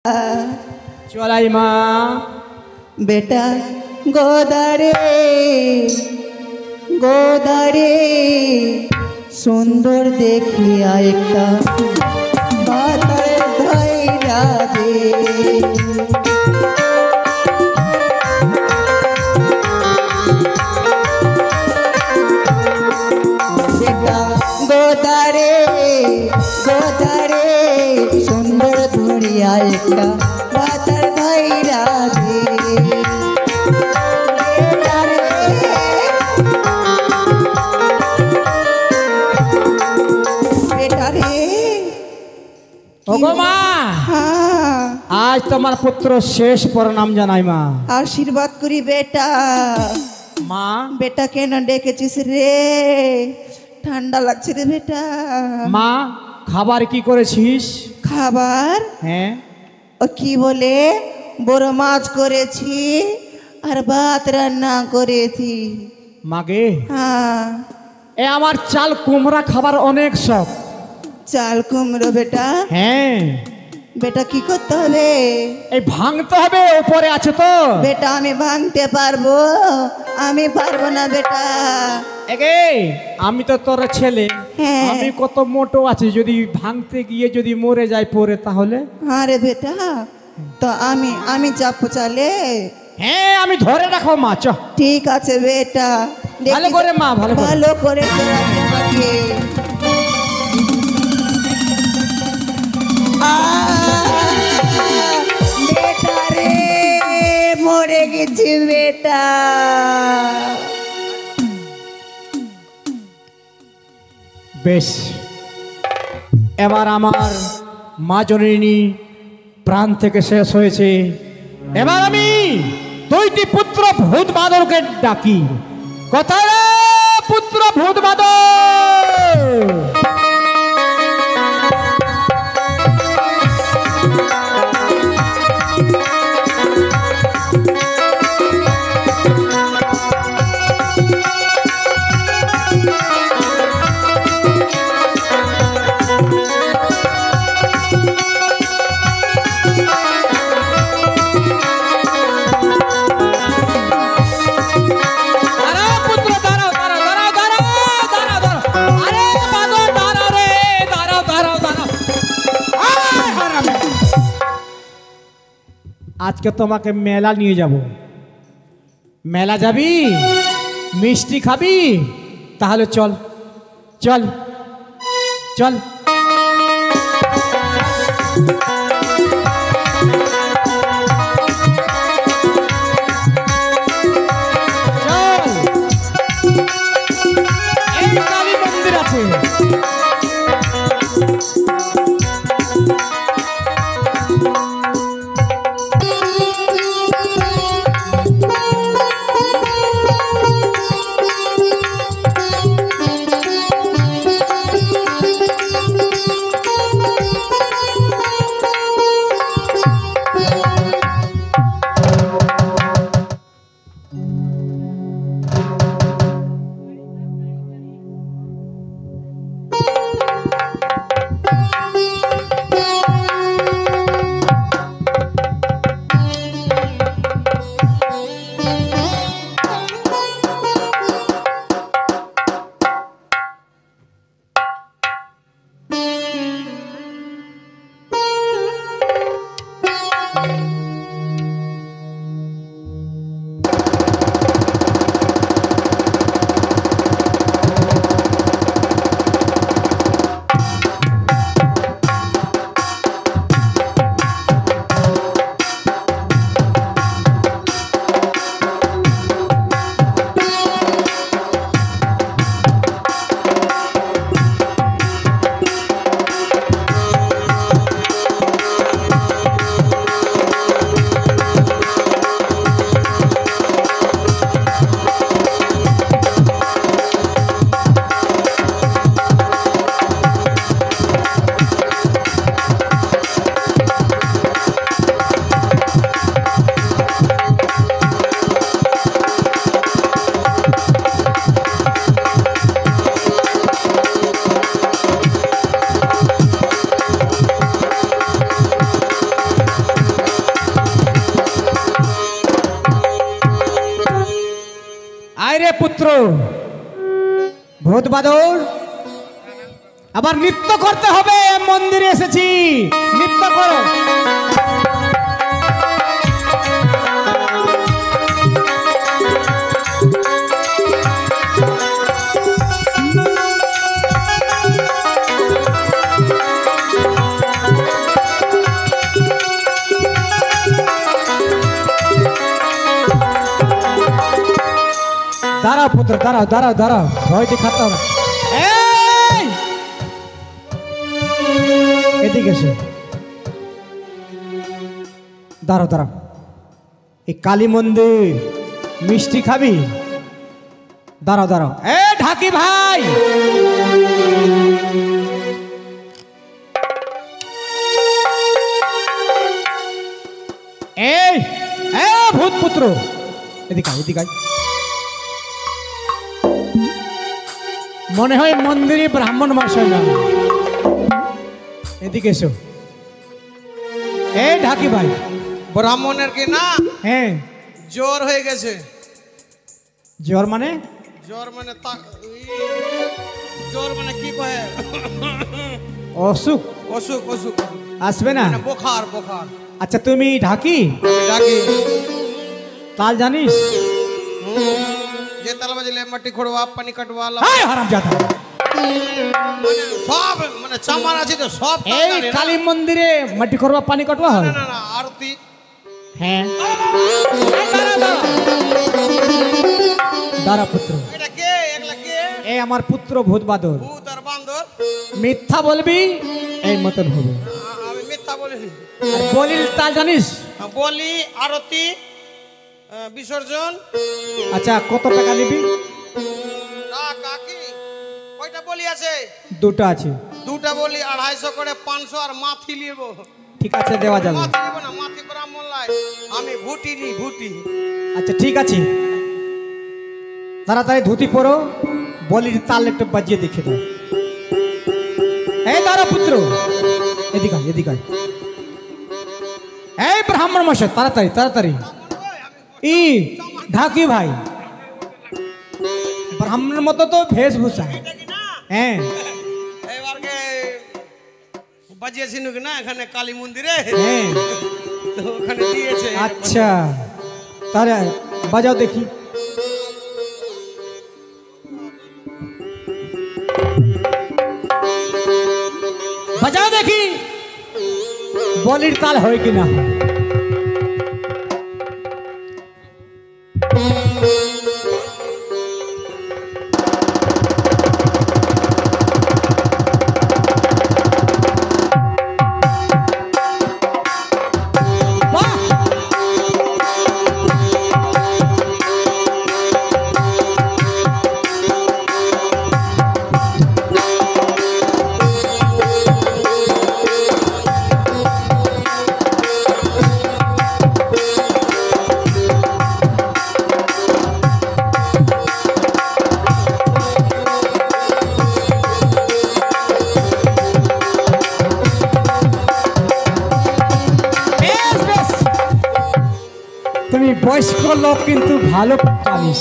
চলাই মা बेटा गोदारे गोदारे सुंदर देखिया एकटा बातर धैर्या दे बेटा गोदारे गोदारे सुंदर धैर्या एकटा बातर धैर्या दे आज तुम्हार पुत्र शेष प्रणाम जानाई मा आशीर्वाद करी बेटा मा बेटा केन डेकेছিস রে ঠান্ডা লাগছে রে বেটা মা খাবার কি করেছিস খাবার হ্যাঁ ও কি বলে বড় মাছ করেছি আর ভাত রান্না করেছি মাগে হ্যাঁ এ আমার চাল কুমড়া খাবার অনেক শখ চাল কুমড়ো বেটা হ্যাঁ বেটা কি করতে হবে এই ভাঙতে হবে উপরে আছে তো বেটা আমি ভাঙতে পারবো আমি পারবো না বেটা এগে আমি তো তোর ছেলে হ্যাঁ। আমি কত মোটো আছি যদি ভাঙতে গিয়ে যদি মরে যায় পরে তাহলে আরে বেটা তো আমি চাপো চালে হ্যাঁ আমি ধরে রাখো মা চ ঠিক আছে বেটা ভালো করে মা ভালো করে ভালো করে চড়াতে পারবে বেটা রে মরে গেছি বেটা বেশ এবার আমার মা জননী প্রাণ থেকে শেষ হয়েছে এবার আমি দুইটি পুত্র ভূত বাদরকে ডাকি কোথায় রে পুত্র ভূত বাদর আজকে তোমাকে মেলা নিয়ে যাব মেলা যাবি মিষ্টি খাবি তাহলে চল চল চল চল এই কালী মন্দির আছে রে পুত্র ভূত বাদর, আবার নৃত্য করতে হবে, মন্দিরে এসেছি, নৃত্য করো। দাঁড়াও পুত্র, দাঁড়াও দাঁড়াও দাঁড়াও, ভয় দেখাতে হবে। এই! এদিকে এসো, দাঁড়াও দাঁড়াও। এই কালী মন্দির, মিষ্টি খাবি? দাঁড়াও দাঁড়াও। এ ঢাকি ভাই, এই ভূত পুত্র, এদিকে আয়, এদিকে আয়। মনে হয় মন্দিরে ব্রাহ্মণ মশাই না, এদিকে এসো। এই ঢাকি ভাই, ব্রাহ্মণের কি না হ্যাঁ জ্বর হয়ে গেছে। জ্বর মানে? জ্বর মানে জ্বর মানে কি কয়? অসুখ। অসুখ অসুখ আসবে না? মানে বোখার বোখার। আচ্ছা তুমি ঢাকি ডাকি তাল জানিস? যে তাল বাজলে মাটি খোড়বা, পানি কাটবা, হারামজাদা, মানে সব মানে চামার আছে তো সব। এই কালী মন্দিরে মাটি করবা, পানি কাটবা হয়? না না না, আরতি। হ্যাঁ দাঁড়া পুত্র, এটা কে? একলা কে? এই আমার পুত্র ভূত বাদর। ভূত আর বান্দর? মিথ্যা বলবি এই মতন হবে। আমি মিথ্যা বলিনি। আর বলিল তাল জানিস? বলি, আরতি, বিসর্জন। আচ্ছা কত টাকা নিবি? কাকি কয়টা বলি আছে? দুটো আছে। দুটা বলি 250 করে, 500 আর মাথি নিব। ঠিক আছে দেওয়া যাবে। মাথি নিব না, মাথি ব্রাহ্মণ লাই, আমি ভুটি নি ভুটি। আচ্ছা ঠিক আছে, তাড়াতাড়ি ধুতি পরো, বলির তাল একটু বাজিয়ে দেখে দাও। এই দাঁড়া পুত্র, এদিকে আয়, এদিকে আয়। এই ব্রাহ্মণ মশাই তাড়াতাড়ি তাড়াতাড়ি। ই ঢাকি ভাই, ব্রাহ্মণের মতো তো বেশভূষা। হ্যাঁ এবারকে বাজিয়েছি নাকি না এখানে কালী মন্দিরে, হ্যাঁ তো ওখানে দিয়েছে। আচ্ছা তাহলে বাজাও দেখি। বাজাও দেখি বলির তাল হয় কিনা। তুমি বয়স্ক লোক কিন্তু ভালো জানিস।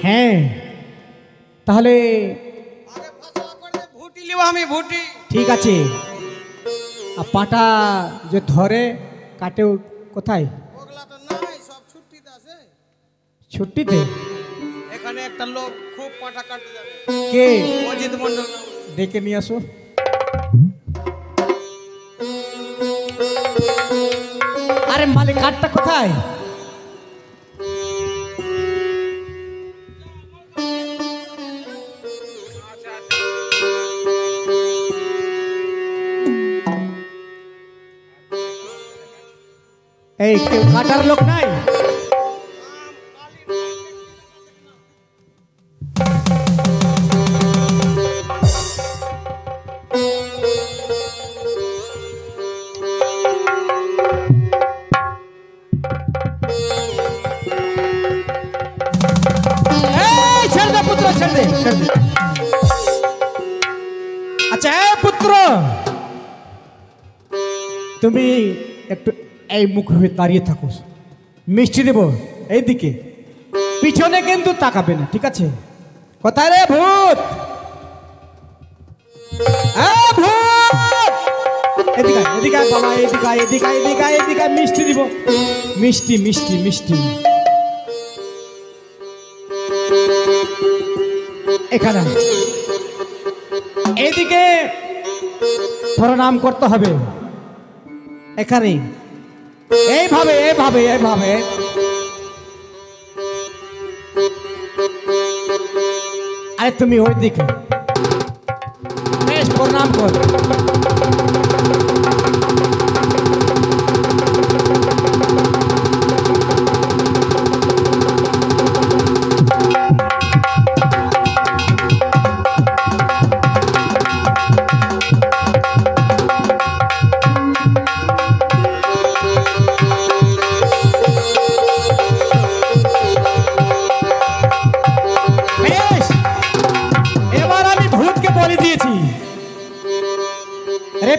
হ্যাঁ তাহলে ভুটি লিব আমি, ভুটি। ঠিক আছে। আর পাটা যে ধরে কাটে কোথায়? ওগুলা তো নাই, সব ছুটিতে আছে। ছুটিতে? এখানে একটা লোক খুব পাটা কাটতে যাবে। কে? অজিত মন্ডল। ডেকে নিয়ে আসো। আরে মালিক কাঠটা কোথায়? এই কেউ কাটার লোক নাই? আচ্ছা পুত্র, তুমি একটু এই মুখ হয়ে দাঁড়িয়ে থাকো, মিষ্টি দেব এইদিকে। পিছনে কিন্তু তাকাবে না, ঠিক আছে? কোথায় রে ভূত? ভূত এদিকে এদিকে বাবা, এদিকে এদিকে এদিকে এদিকে মিষ্টি দিব, মিষ্টি মিষ্টি মিষ্টি। এখানে এদিকে প্রণাম করতে হবে, এখানে এইভাবে এইভাবে এইভাবে। আরে তুমি ওই দিকে বেশ প্রণাম কর।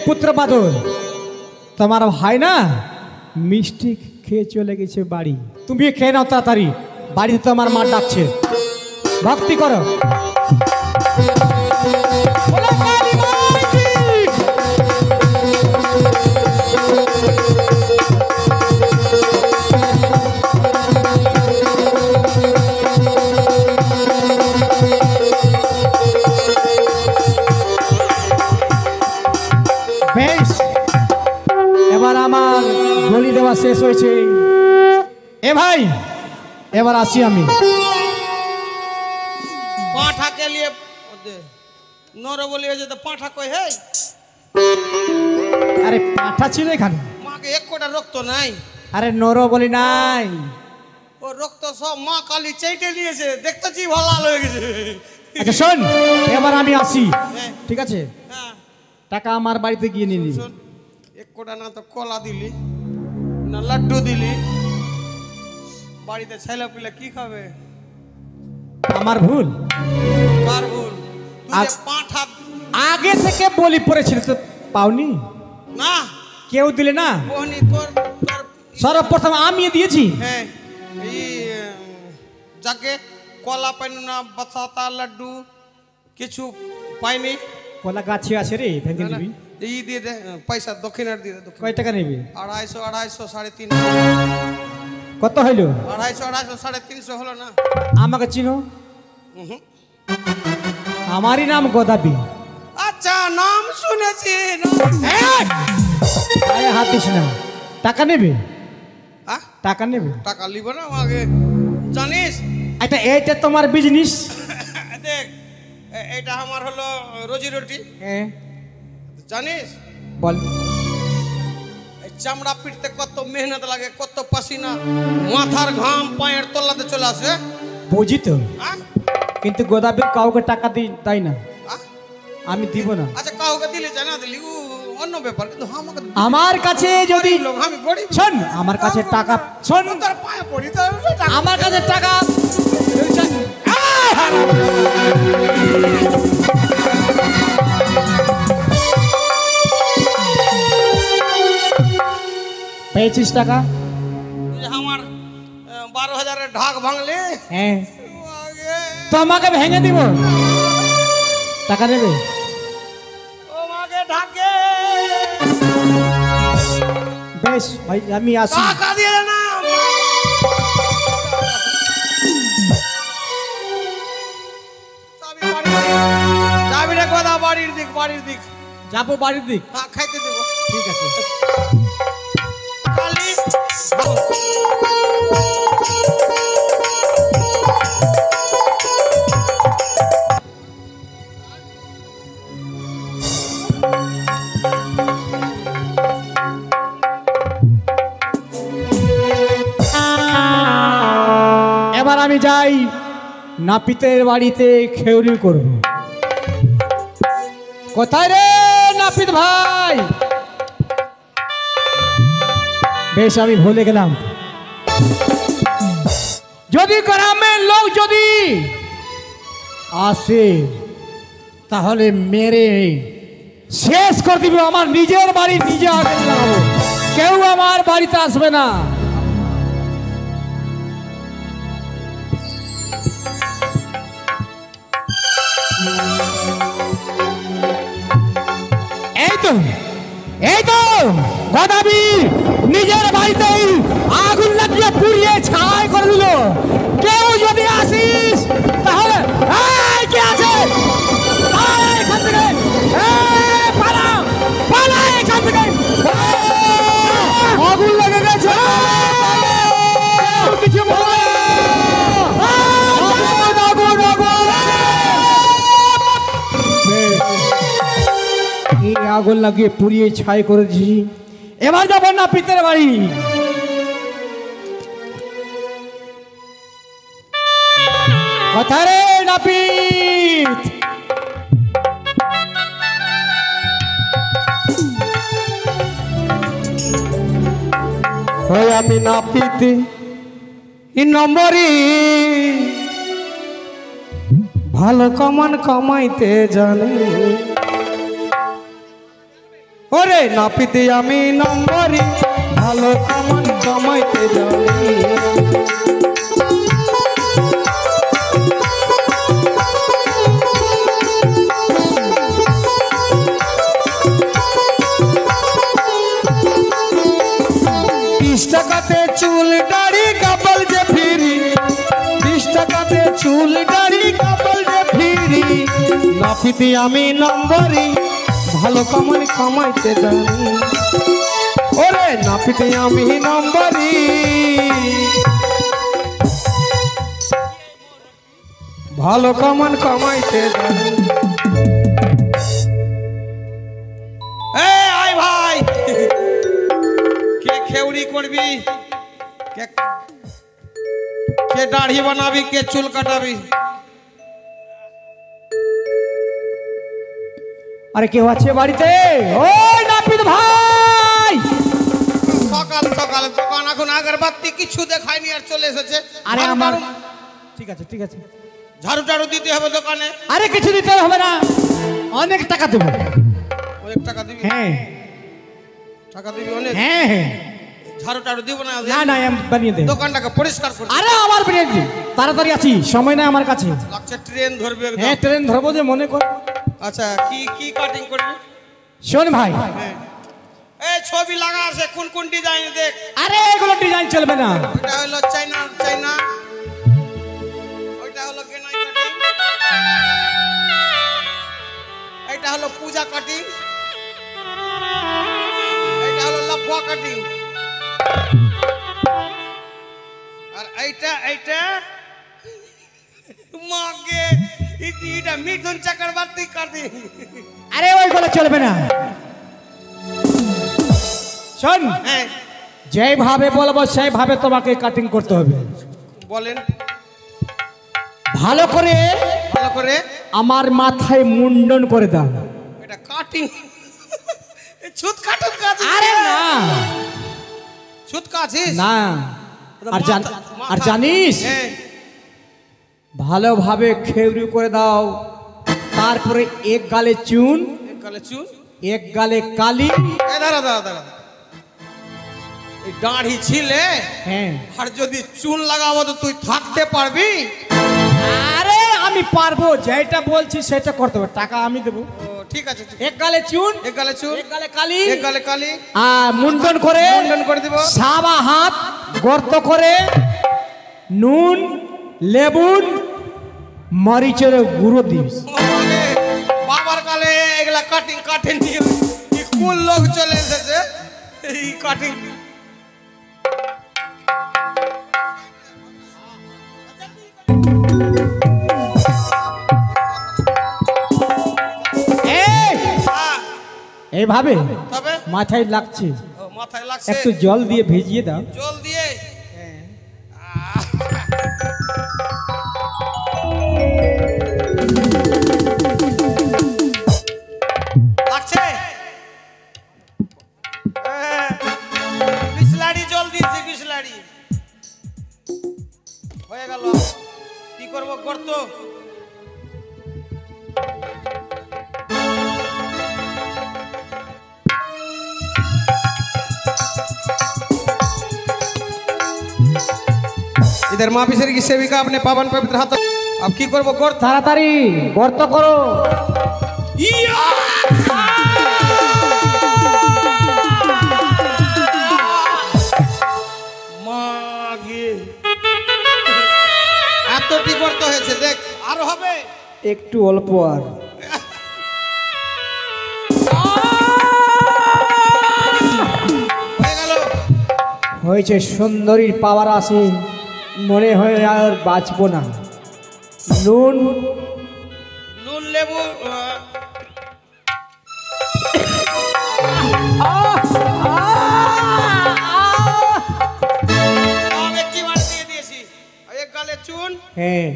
পুত্র বাদর, তোমার ভাই না মিষ্টি খেয়ে চলে গেছে বাড়ি, তুমি খেয়ে নাও তাড়াতাড়ি, বাড়িতে তোমার মা ডাকছে, ভক্তি করো। এবার আমার বলি দেওয়া শেষ হয়েছে। এ ভাই এবার আসি আমি। পাঁঠা কে লিয়ে নর বলিয়ে যে পাঁঠা কই হে? আরে পাঁঠা ছিল এখানে, মাকে এক কোটা রক্ত নাই। আরে নর বলি নাই, ও রক্ত সব মা কালী চেটে নিয়েছে, দেখতেছি ভালো হয়ে গেছে। আচ্ছা শোন, এবার আমি আসি, হ্যাঁ। ঠিক আছে? হ্যাঁ টাকা আমার বাড়িতে গিয়ে নিয়ে নিবি। শোন, এক কোটা না তো কলা দিলি না লাড্ডু দিলি, বাড়িতে ছেলে পিলে কি খাবে? আমার ভুল, কার ভুল? তুই যে পাঁঠা আগে থেকে বলি পড়েছিল তো পাওনি, না কেউ দিলে না, বহনি তোর সর্বপ্রথম আমি দিয়েছি। হ্যাঁ এই যাকে কলা পাইনি না, বাতাসা লাড্ডু কিছু পাইনি। কলা গাছে আছে রে, ভেঙে দিবি। এই দিয়ে দে পয়সা, দক্ষিণার দিয়ে দে। কয় টাকা নেবে? 250 250 350। কত হইলো? 250 350 হলো না? আমাকে চিনো? হুম। আমারই নাম গোদাবি। আচ্ছা নাম শুনেছি। আরে হাত দিস না, টাকা নেবে? টাকা নেবে? টাকা লিব না আগে জানিস? এটা এইটা তোমার বিজনেস। দেখ এটা আমার হলো রোজি রুটি, হ্যাঁ জানিস? বল। এই চামড়া পিটতে কত মেহনত লাগে, কত পাসিনা, মাথার ঘাম পায়ের তলাতে চলে আসে। বুঝি তো, কিন্তু গোদাবির কাউকে টাকা তাই না, আমি দিব না। আচ্ছা কাউকে দিলে জানা দিলি ও অন্য ব্যাপার, কিন্তু আমাকে আমার কাছে যদি আমি গরিব। শোন, আমার কাছে টাকা, শোন তোর পায়ে পড়ি তো আমার কাছে টাকা পেয়েছিস টাকা? আমার 12,000-এর ঢাক ভাঙলে হ্যাঁ তোমাকে ভেঙে দিব, টাকা নেবে? তোমাকে ঢাকে বেশ ভাই আমি আসি। টাকা দিয়ে না যাবি রে কথা, বাড়ির দিক, বাড়ির দিক যাবো, বাড়ির দিক। হ্যাঁ খাইতে দেব, ঠিক আছে। কালি এবার আমি যাই নাপিতের বাড়িতে খেউরি করব। কোথায় রে নাপিত ভাই? বেশ আমি ভুলে গেলাম, যদি গ্রামের লোক যদি আসে তাহলে মেরে শেষ করে দিবে। আমার নিজের বাড়ি নিজে আগুন লাগাবো, কেউ আমার বাড়িতে আসবে না। এই তো গদাবীর নিজের বাড়িতেই আগুন লাগিয়ে পুড়িয়ে ছাই করে দিল। কেউ যদি আসিস তাহলে এই কে আছে পালা এখান থেকে, পালা পালা এখান থেকে। আগুন লেগে গেছে, কিছু বলো আগুন লাগিয়ে পুড়িয়ে ছাই করে দিয়েছি। এবার যাবো না পিতের বাড়ি। কথা রে নাপিত, আমি নাপিত নম্বরই ভালো কমান কামাইতে জানি। ওরে নাপিত আমি নম্বরই ভালো কমান কামাইতে জানি। টাকাতে চুল দাড়ি কাপল যে ফিরি, 20 টাকাতে চুল দাড়ি কাপল যে ফিরি। নাপিতি আমি নম্বরই ভালো কামাই কামাইতে জানি। ওরে নাপিতি আমি নম্বরই ভালো কামান কামাইতে জানি। আয় ভাই, কে খেউড়ি করবি, কে দাড়ি বানাবি, কে চুল কাটাবি? আরে কেউ আছে বাড়িতে? ওই নাপিত ভাই, সকাল সকাল দোকান এখন আগরবাতি কিছু দেখায়নি আর চলে এসেছে। আরে আমার ঠিক আছে ঠিক আছে, ঝাড়ু টাড়ু দিতে হবে দোকানে। আরে কিছু দিতে হবে না, অনেক টাকা দেবো। অনেক টাকা দিবি? হ্যাঁ টাকা দিবি অনেক? হ্যাঁ হ্যাঁ। ঝাড়ু টাড়ু দিব না? না না, আমি বানিয়ে দেব। দোকানটাকে পরিষ্কার করে। আরে আমার বানিয়ে দিই, তাড়াতাড়ি আছি, সময় নাই আমার কাছে। লাগছে ট্রেন ধরবে একদম। হ্যাঁ ট্রেন ধরবো যে, মনে কর। আচ্ছা কি কি কাটিং করবি? শোন ভাই, এই ছবি লাগা আছে, কোন কোন ডিজাইন দেখ। আরে এগুলো ডিজাইন চলবে না। ওটা হলো চাইনা, চাইনা। ওইটা হলো গেনাই কাটিং। এটা হলো পূজা কাটিং। এটা হলো লাফা কাটিং। আর এইটা মাগে এটা মিঠুন চক্রবর্তী কাটিং। আরে ওইগুলো চলবে না। শোন, হ্যাঁ যেভাবে বলবো সেইভাবে তোমাকে কাটিং করতে হবে। বলেন। ভালো করে ভালো করে আমার মাথায় মুন্ডন করে দাও। এটা কাটিং, ছুত কাটুন কাজ। আরে না ছুত কাছিস না, আর জানিস, ভালোভাবে খেউরি করে দাও। তারপরে এক গালে চুন, এক গালে চুন, এক গালে কালি। দাঁড়া দাঁড়া দাঁড়া, এই দাড়ি ছিলে হ্যাঁ, আর যদি চুন লাগাবো তো তুই থাকতে পারবি? আরে আমি পারবো, যেটা বলছি সেটা করতে হবে, টাকা আমি দেবো। ঠিক আছে, এক গালে চুন, এক গালে চুন, এক গালে কালি, এক গালে কালি, আর মুন্ডন করে দিব। সাবা হাত গর্ত করে নুন, লেবুন, মরিচের গুঁড়ো দিস। বাবার কালে এগুলা কাটিং কাটেন নিয়ে কোন লোক চলে এসেছে এই কাটিং। এইভাবে তবে মাথায় লাগছে, মাথায় লাগছে, একটু জল দিয়ে ভিজিয়ে দাও। জল দিয়ে লাগছে। বিসলাড়ি জল দিয়েছি, বিসলাড়ি হয়ে গেল। কি করবো গর্ত? इधर माँ पिसरी की सेविका अपने पावन पवित्र हाथों। अब की करबो गर्त? তাড়াতাড়ি গর্ত করো। ইয়া! আরো হবে একটু অল্প আর হয়ে গেল। হয়েছে। সুন্দরীর পাওয়ার আছে, মনে হয় আর বাঁচবো না। নুন নুন লেবু আমি কি বার দিয়ে দিয়েছি। এক গালে চুন, হ্যাঁ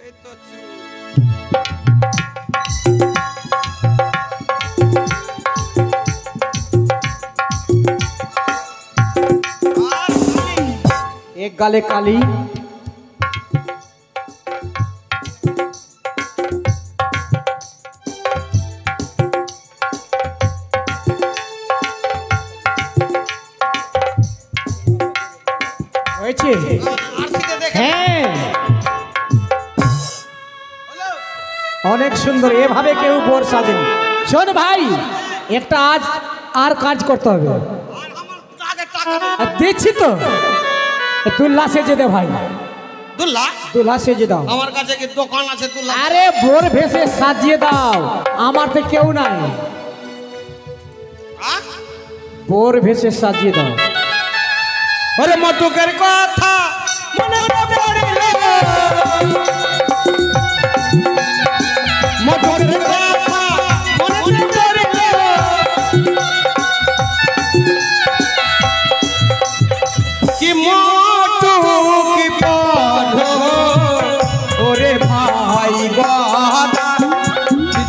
এই তো চুন। আর খালি। এক গালে কালি, হয়েছে। আরতিতে দেখে হ্যাঁ হলো। অনেক সুন্দর, এভাবে কেউ বোর সাজেন। শোন ভাই, একটা আজ আর কাজ করতে হবে। আর আমার টাকা টাকা আর দিচ্ছি তো, দুল্লা সেজে দে ভাই, দুল্লা দুল্লা সেজে দাও। আমার কাছে কি দোকান আছে দুল্লা? আরে বোর ভেসে সাজিয়ে দাও, আমার তো কেউ নাই। হ্যাঁ? বোর ভেসে সাজিয়ে দাও। ওরে মটুকের কথা মনে পড়িল, মটুকের কথা মনে পড়িল, কি মটু কি পড়ো ওরে ভাই গাদা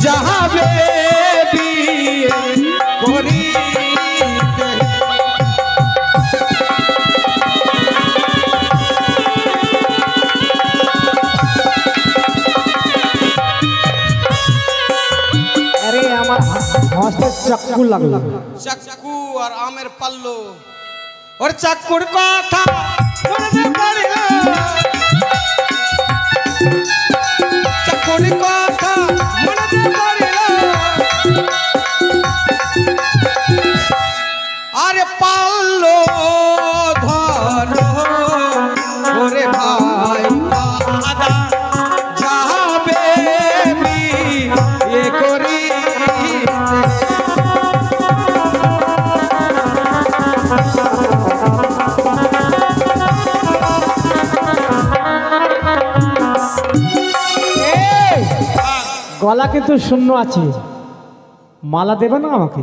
যাবে বিয়ে করিতে। আরে আমার হাসতে চাকু লাগলো। চাকু আর আমের পাল্লো, ওর চাকুর কথা মনে পড়িল, চাকুর কথা মনে পড়িল, আরে পাল্লো ধরো ওরে ভাই দাদা যাবে বিয়ে করিতে। এই, গলা কিন্তু শূন্য আছে, মালা দেবে না আমাকে?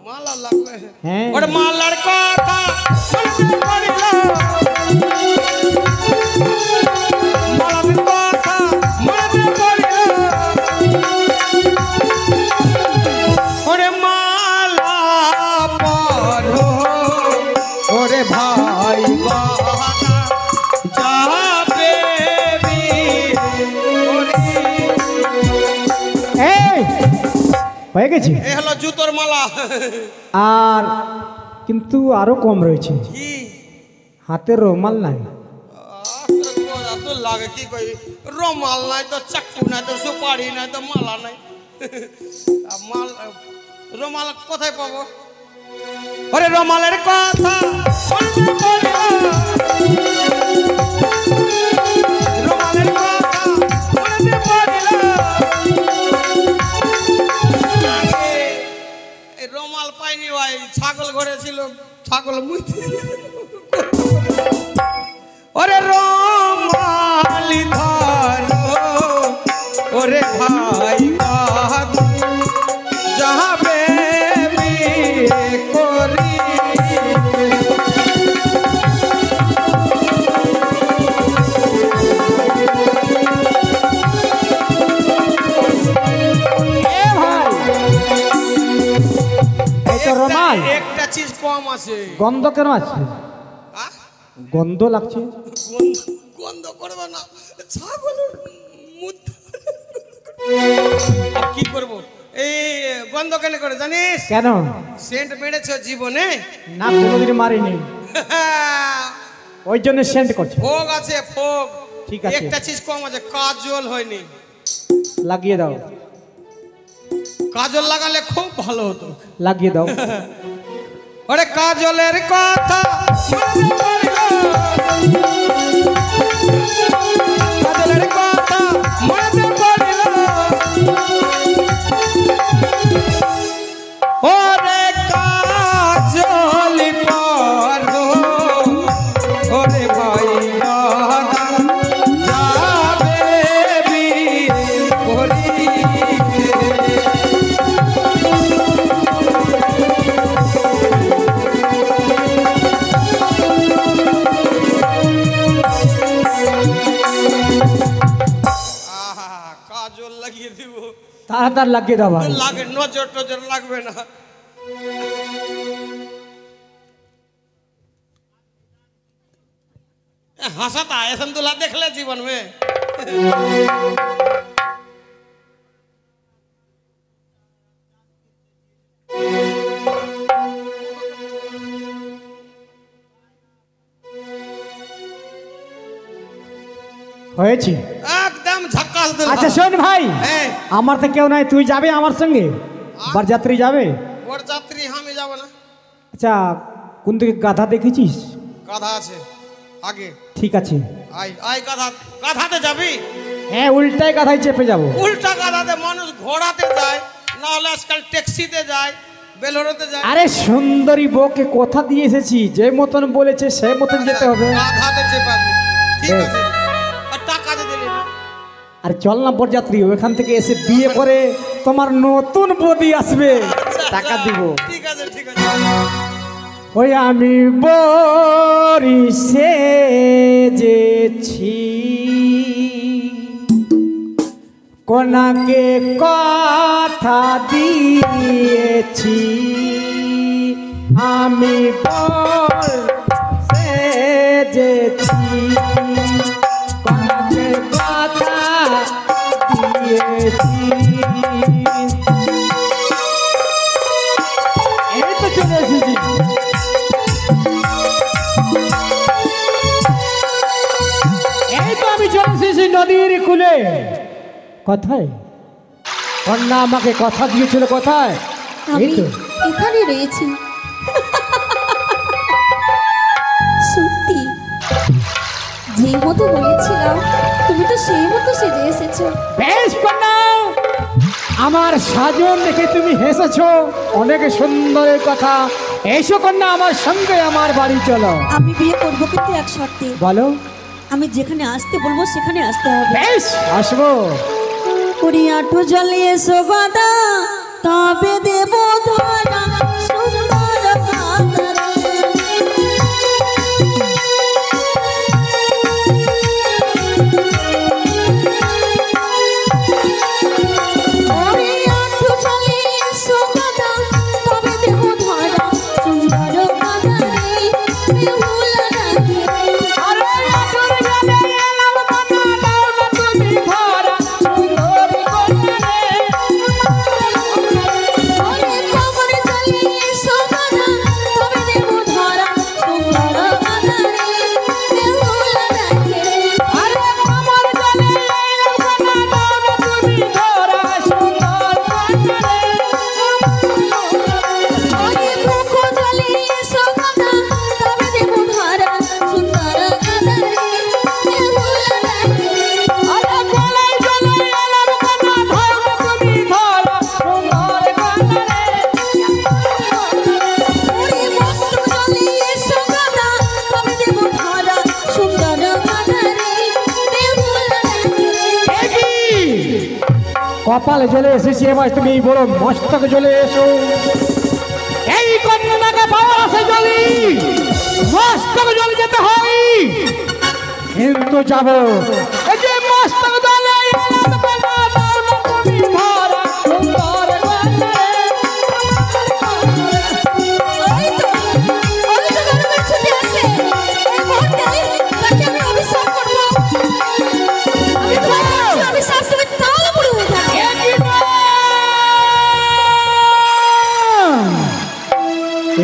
মালা লাগবে। হ্যাঁ। ওরে মালার কথা মনে পড়িল, মালার কথা মনে পড়িল, ওরে মালা পরো ওরে ভাই বাবা যাবে বিয়ে করিতে। এই হয়ে গেছে। এ হলো জুতোর মালা। আর কিন্তু আরো কম রয়েছে, কি হাতের রুমাল নাই। এত লাগে কি কই, রুমাল নাই তো চাকু নাই তো সুপারি নাই তো মালা নাই। মাল রুমাল কোথায় পাবো? ওরে রুমালের কথা মনে পড়িল, রুমালের কথা মনে পড়িল, এই রুমাল পাইনি ভাই, ছাগল ঘরে ছিল, ছাগল মুইতে। ওরে রুমালি ধরো ওরে ভাই বাবা যাবে বিয়ে করিতে। এ ভাই, এই তো রুমাল, একটা চিজ কম আছে। গন্ধ কেন আছে? আহ? গন্ধ লাগছে। গন্ধ করবে না, ছাগলের মুখ। আর কি করব? এই গন্ধ কেন করে জানিস? কেন? সেন্ট মেরেছে জীবনে? না, কোনোদিন মারিনি, ওই জন্য সেন্ড করছে। ফোগ আছে, ফোগ। ঠিক আছে। একটা চিজ কম আছে, কাজল হয়নি। লাগিয়ে দাও, কাজল লাগালে খুব ভালো হতো। লাগিয়ে দাও। ওরে কাজলের কথা মনে পড়িল, কাজলের তাড়াতাড়ি লাগিয়ে দাও ভাই। লাগে নজর টজর লাগবে না। हंसता ऐसा दूल्हा देख ले जीवन में। হয়েছে एकदम झक्कास दूल्हा। আচ্ছা শোন ভাই, হ্যাঁ। আমার তো কেউ নাই, তুই যাবে আমার সঙ্গে? বরযাত্রী যাবে? বরযাত্রী আমি যাব না। আচ্ছা কোন দিকে গাধা দেখেছিস? গাধা আছে আগে। ঠিক আছে, আই আই গাধা। গাধাতে যাবি? হ্যাঁ উল্টাই গাধায় চেপে যাবো। উল্টা গাধাতে মানুষ ঘোড়াতে যায়, না হলে আজকাল ট্যাক্সিতে যায়, বেলোরোতে যায়। আরে সুন্দরী বউকে কথা দিয়ে এসেছি, যে মতন বলেছে সেই মতন যেতে হবে। গাধাতে চেপাবি, ঠিক বেশ। আছে। আর টাকা দিয়ে দিলি না। আর চল না বরযাত্রী, ওখান থেকে এসে বিয়ে করে তোমার নতুন বৌদি আসবে, আচ্ছা, টাকা দিব। ঠিক আছে ঠিক আছে। ওই আমি বরি সেজেছি, কোনাকে কথা দিয়েছি, আমি বর সেজেছি, কোনাকে কথা দিয়েছি। এই তো চলে এসেছি। এই তো আমি চলে এসেছি নদীর কূলে। কোথায় কন্যা আমাকে কথা দিয়েছিল? কোথায়? এই আমি তো। এখানে রয়েছি। সত্যি যে মতো বলেছিলাম তুমি তো সেই মতো সেজে এসেছো। বেশ কন্যা, আমার সাজন দেখে তুমি হেসেছো, অনেক সুন্দরের কথা। এসো কন্যা, আমার সঙ্গে আমার বাড়ি চলো। আমি বিয়ে করবো কিন্তু এক শর্তে। বলো। আমি যেখানে আসতে বলবো সেখানে আসতে হবে। বেশ, আসবো। পুরি আঠো জ্বালিয়ে সোবাদা তবে দেব ধরা সুন্দর কাতারে। পুরি আঠো জ্বালিয়ে সোবাদা তবে দেব ধরা সুন্দর কাতারে। বেহুলা রাখে আরে আটুর গানে এলাম কন্যা, দাও না তুমি ধরা, সুন্দর কন্যা রে। ওরে কবরে জ্বালিয়ে সোবাদা তবে দেব ধরা সুন্দর কাতারে। বেহুলা রাখে আরে আমার গানে এলাম কন্যা, দাও না তুমি ধরা, সুন্দর কন্যা রে। ওরে মুখ জ্বালিয়ে সোবাদা তবে দেব ধরা সুন্দর কাতারে। বেহুলা রাখে আরে গলায় গলায় এলাম কন্যা, দাও না তুমি ধরা, সুন্দর কন্যা রে। ওরে মস্ত জ্বালিয়ে সোবাদা তবে দেব ধরা সুন্দর কাতারে। বেহুলা রাখে একি কপালে চলে এসেছি, এবার তুমি এই বড় মস্তকে চলে এসো। এই কন্যাকে পাওয়ার আছে জলি, মস্তকে জলে যেতে হয়, কিন্তু যাব এই যে মস্তক দলে এলাম কন্যা, দাও না তুমি ধরা, সুন্দর কন্যা রে। ওই তো ধর্মের ছুটে আসে। এই মুহূর্তে তাকে আমি অভিশাপ করবো। আমি তোমার কাছে অভিশাপ তুমি তাহলে পুরো হয়ে যাবে।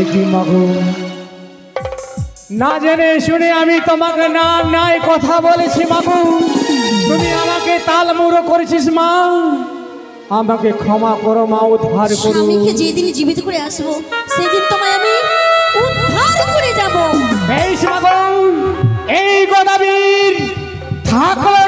একই মাগো, না জেনে শুনে আমি তোমাকে না নাই কথা বলেছি মাগো, তুমি আমাকে তালমুড়ো করেছিস মা, আমাকে ক্ষমা করো মা, উদ্ধার করো। স্বামীকে যেদিন জীবিত করে আসবো সেদিন তোমায় আমি উদ্ধার করে যাব। বেশ মাগো, এই গদাবীর থাকলো